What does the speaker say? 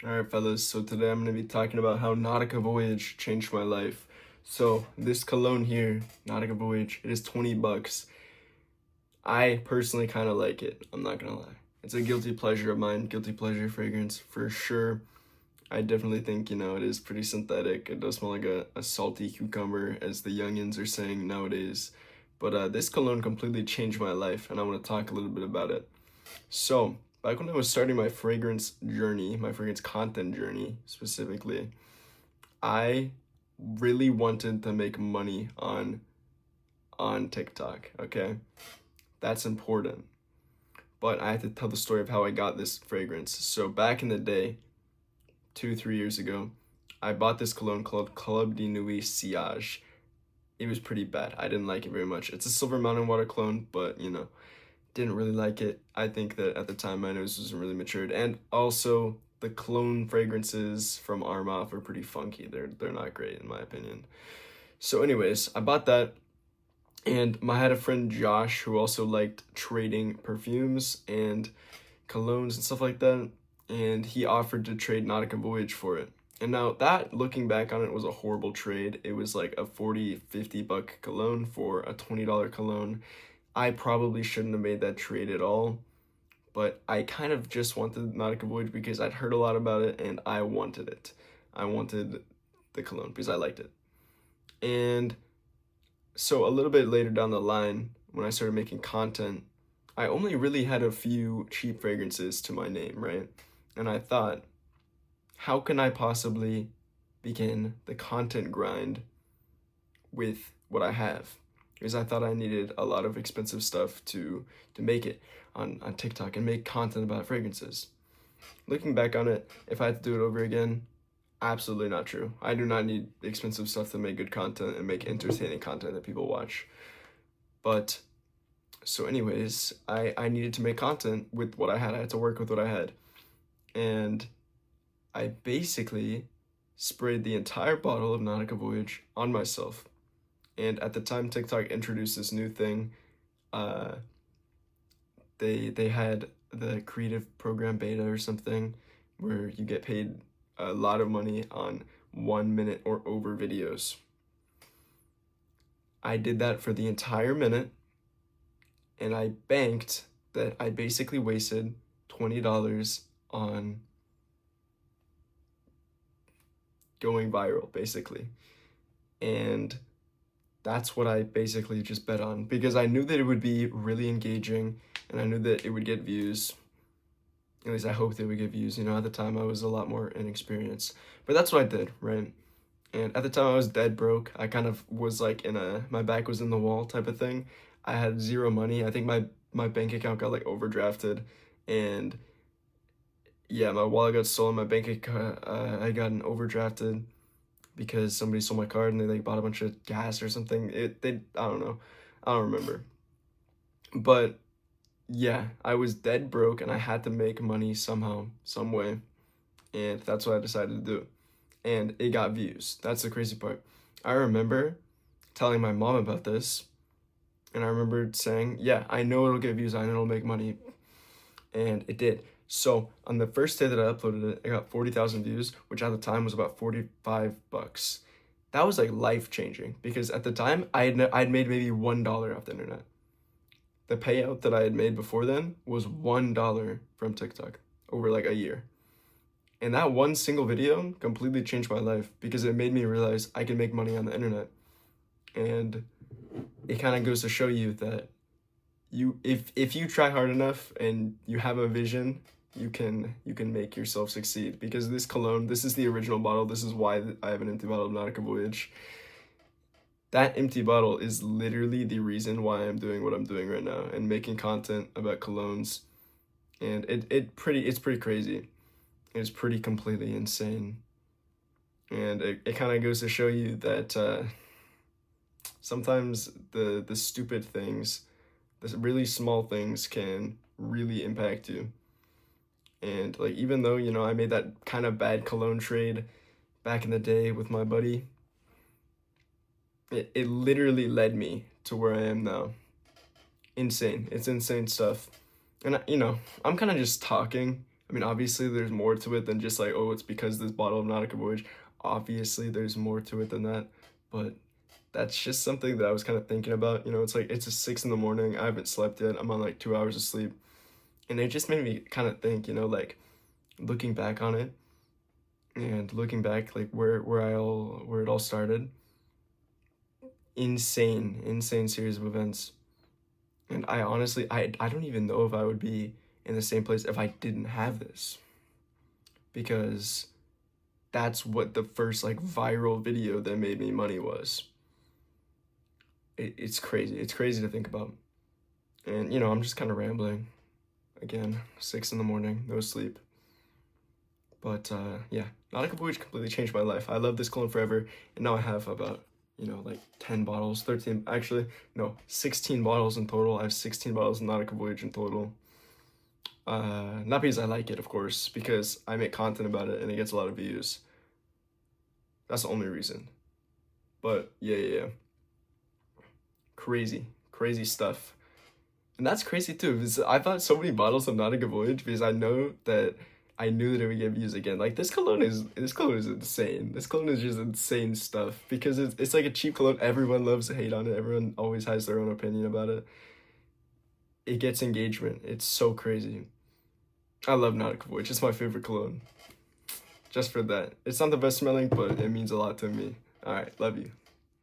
Alright, fellas, so today I'm going to be talking about how Nautica Voyage changed my life. So, this cologne here, Nautica Voyage, it is 20 bucks. I personally kind of like it, I'm not gonna lie. It's a guilty pleasure of mine, guilty pleasure fragrance for sure. I definitely think, it is pretty synthetic. It does smell like a salty cucumber, as the youngins are saying nowadays. But this cologne completely changed my life, and I want to talk a little bit about it. So, back when I was starting my fragrance journey, my fragrance content journey specifically, I really wanted to make money on TikTok, okay? That's important. But I have to tell the story of how I got this fragrance. So back in the day, 3 years ago, I bought this cologne called Club de Nuit Sillage. It was pretty bad. I didn't like it very much. It's a Silver Mountain water cologne, but didn't really like it. I think that at the time my nose wasn't really matured, and also the cologne fragrances from Armaf are pretty funky. They're not great in my opinion. So, anyways, I bought that, and I had a friend Josh who also liked trading perfumes and colognes and stuff like that, and he offered to trade Nautica Voyage for it. And now that, looking back on it, was a horrible trade. It was like a 40-50 buck cologne for a $20 cologne. I probably shouldn't have made that trade at all, but I kind of just wanted Nautica Voyage because I'd heard a lot about it and I wanted it. I wanted the cologne because I liked it. And so a little bit later down the line, when I started making content, I only really had a few cheap fragrances to my name, right? And I thought, how can I possibly begin the content grind with what I have? Because I thought I needed a lot of expensive stuff to make it on TikTok and make content about fragrances. Looking back on it, if I had to do it over again, absolutely not true. I do not need expensive stuff to make good content and make entertaining content that people watch. But, so anyways, I needed to make content with what I had. I had to work with what I had. And I basically sprayed the entire bottle of Nautica Voyage on myself. And at the time TikTok introduced this new thing, they had the creative program beta or something where you get paid a lot of money on 1 minute or over videos. I did that for the entire minute, and I banked that I basically wasted $20 on going viral, basically. And that's what I basically just bet on, because I knew that it would be really engaging and I knew that it would get views. At least I hoped it would get views. At the time I was a lot more inexperienced, but that's what I did, right? And at the time I was dead broke. I kind of was like my back was in the wall type of thing. I had zero money. I think my bank account got like overdrafted, and yeah, my wallet got stolen. My bank account, I got overdrafted because somebody stole my card and they like bought a bunch of gas or something. I don't know. I don't remember. But yeah, I was dead broke and I had to make money somehow, some way. And that's what I decided to do. And it got views. That's the crazy part. I remember telling my mom about this, and I remember saying, yeah, I know it'll get views, I know it'll make money. And it did. So on the first day that I uploaded it, I got 40,000 views, which at the time was about 45 bucks. That was like life changing, because at the time I'd made maybe $1 off the internet. The payout that I had made before then was $1 from TikTok over like a year. And that one single video completely changed my life because it made me realize I can make money on the internet. And it kind of goes to show you that if you try hard enough and you have a vision, you can make yourself succeed. Because this cologne, this is the original bottle. This is why I have an empty bottle of Nautica Voyage. That empty bottle is literally the reason why I'm doing what I'm doing right now and making content about colognes. And it's pretty crazy. It's pretty completely insane. And it kind of goes to show you that sometimes the stupid things, the really small things can really impact you. And like, even though, I made that kind of bad cologne trade back in the day with my buddy, it literally led me to where I am now. Insane. It's insane stuff. And I'm kind of just talking I mean, obviously there's more to it than just like, oh, it's because this bottle of Nautica Voyage. Obviously there's more to it than that, but that's just something that I was kind of thinking about. You know, it's like it's a 6 in the morning. I haven't slept yet. I'm on like 2 hours of sleep, and it just made me kind of think. You know, like looking back on it and looking back like where it all started. Insane series of events, and I honestly I don't even know if I would be in the same place if I didn't have this, because that's what the first like viral video that made me money was. It's crazy. It's crazy to think about. And, you know, I'm just kind of rambling. Again, 6 in the morning, no sleep. But, yeah, Nautica Voyage completely changed my life. I love this cologne forever. And now I have about, you know, like 10 bottles, 13, actually, no, 16 bottles in total. I have 16 bottles of Nautica Voyage in total. Not because I like it, of course, because I make content about it and it gets a lot of views. That's the only reason. But, yeah. Crazy stuff. And that's crazy too, because I bought so many bottles of Nautica Voyage because I knew that it would get views again. Like this cologne is insane. This cologne is just insane stuff because it's like a cheap cologne. Everyone loves to hate on it. Everyone always has their own opinion about it. It gets engagement. It's so crazy. I love Nautica Voyage. It's my favorite cologne. Just for that. It's not the best smelling, but it means a lot to me. Alright, love you.